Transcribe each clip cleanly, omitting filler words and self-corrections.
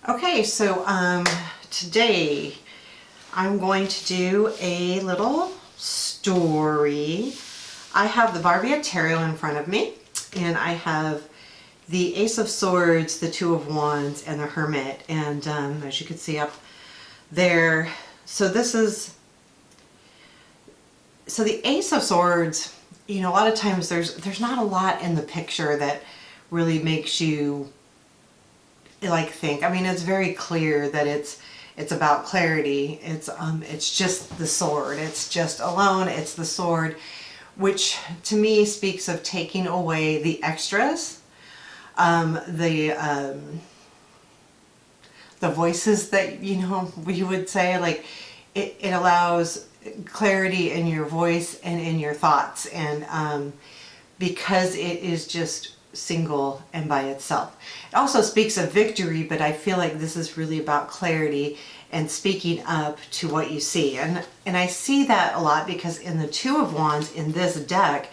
Okay, so today I'm going to do a little story. I have the Barbieri Tarot in front of me, and I have the Ace of Swords, the Two of Wands, and the Hermit. And as you can see up there, so the Ace of Swords, you know, a lot of times there's not a lot in the picture that really makes you like think. I mean, it's very clear that it's about clarity. It's just the sword. It's just alone. It's the sword, which to me speaks of taking away the extras, the voices that, you know, we would say, like it allows clarity in your voice and in your thoughts, and because it is just single and by itself. It also speaks of victory, but I feel like this is really about clarity and speaking up to what you see. And I see that a lot because in the Two of Wands in this deck,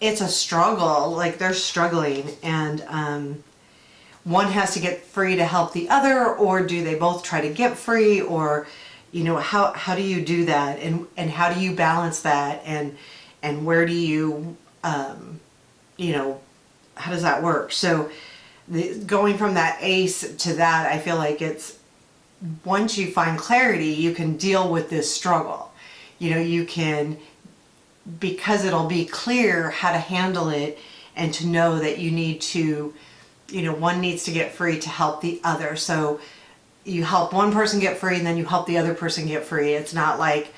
it's a struggle. Like they're struggling, and one has to get free to help the other, or do they both try to get free, or you know, how do you do that, and how do you balance that, and where do you you know, how does that work? So going from that ace to that, I feel like it's, once you find clarity, you can deal with this struggle. You know, you can, because it'll be clear how to handle it, and to know that you need to, you know, one needs to get free to help the other. So you help one person get free, and then you help the other person get free. It's not like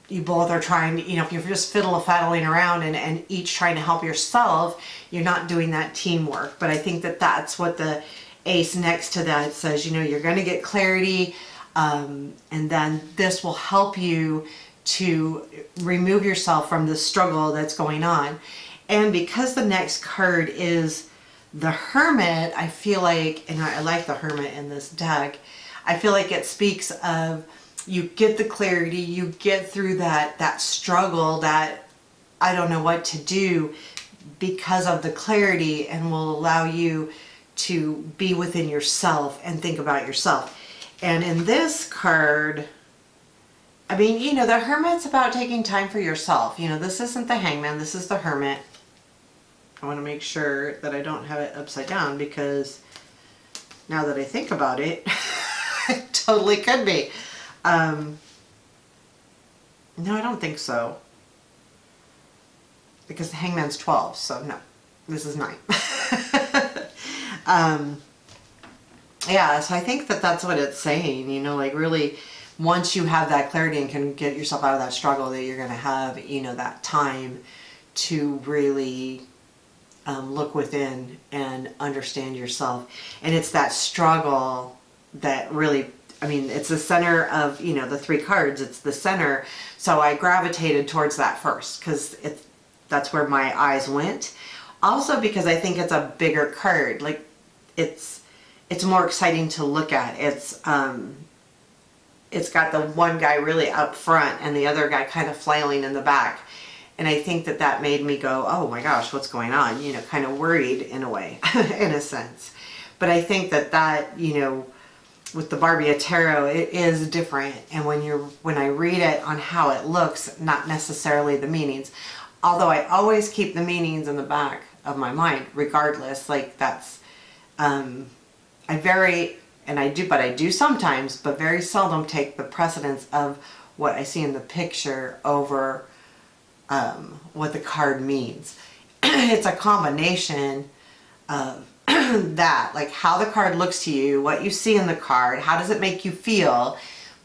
you both are trying to, you know, if you're just fiddle-faddling around and each trying to help yourself, you're not doing that teamwork. But I think that that's what the ace next to that says. You know, you're going to get clarity, and then this will help you to remove yourself from the struggle that's going on. And because the next card is the Hermit, I feel like, and I like the Hermit in this deck, I feel like it speaks of, you get the clarity, you get through that struggle, that I don't know what to do, because of the clarity, and will allow you to be within yourself and think about yourself. And in this card, I mean, you know, the Hermit's about taking time for yourself. You know, this isn't the Hangman, this is the Hermit. I want to make sure that I don't have it upside down, because now that I think about it, it totally could be. No, I don't think so, because the Hangman's 12, so no, this is 9. Yeah, so I think that that's what it's saying, you know, like really, once you have that clarity and can get yourself out of that struggle, that you're going to have, you know, that time to really look within and understand yourself. And it's that struggle that really, I mean, it's the center of, you know, the 3 cards, it's the center. So I gravitated towards that first, because that's where my eyes went. Also because I think it's a bigger card. Like it's more exciting to look at. It's got the one guy really up front and the other guy kind of flailing in the back. And I think that that made me go, oh my gosh, what's going on? You know, kind of worried in a way, in a sense. But I think that, you know, with the Barbieri Tarot, it is different. And when I read it on how it looks, not necessarily the meanings. Although I always keep the meanings in the back of my mind, regardless. Like that's, I do sometimes, but very seldom take the precedence of what I see in the picture over what the card means. It's a combination of that, like how the card looks to you, what you see in the card, how does it make you feel,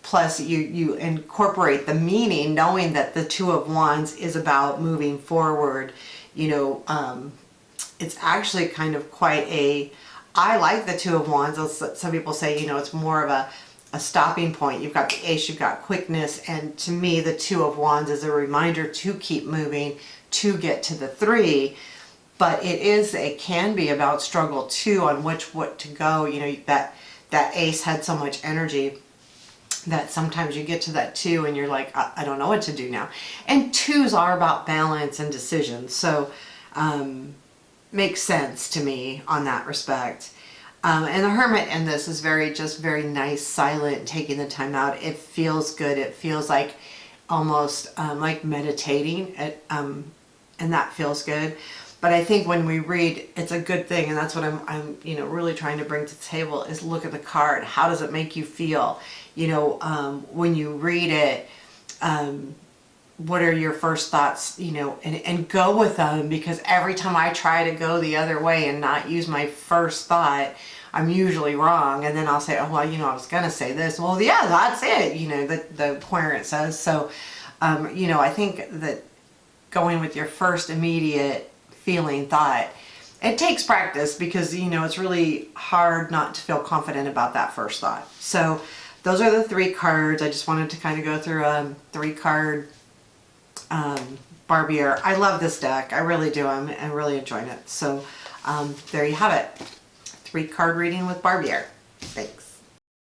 plus you incorporate the meaning, knowing that the Two of Wands is about moving forward. You know, it's actually kind of quite I like the Two of Wands. Some people say, you know, it's more of a stopping point. You've got the Ace, you've got quickness, and to me the Two of Wands is a reminder to keep moving, to get to the 3. But it can be about struggle too, on what to go. You know, that Ace had so much energy that sometimes you get to that 2 and you're like, I don't know what to do now. And 2s are about balance and decision. So makes sense to me on that respect. And the Hermit in this is just very nice, silent, taking the time out. It feels good. It feels like almost like meditating, and that feels good. But I think when we read, it's a good thing, and that's what I'm really trying to bring to the table, is look at the card. How does it make you feel? When you read it, what are your first thoughts, and go with them, because every time I try to go the other way and not use my first thought, I'm usually wrong. And then I'll say, oh, well, I was going to say this. Well, yeah, that's it, the querent says. So, I think that going with your first immediate feeling thought, it takes practice, because, it's really hard not to feel confident about that first thought. So those are the 3 cards. I just wanted to kind of go through a 3-card Barbieri. I love this deck. I really do. I'm really enjoying it. So there you have it. 3-card reading with Barbieri. Thanks.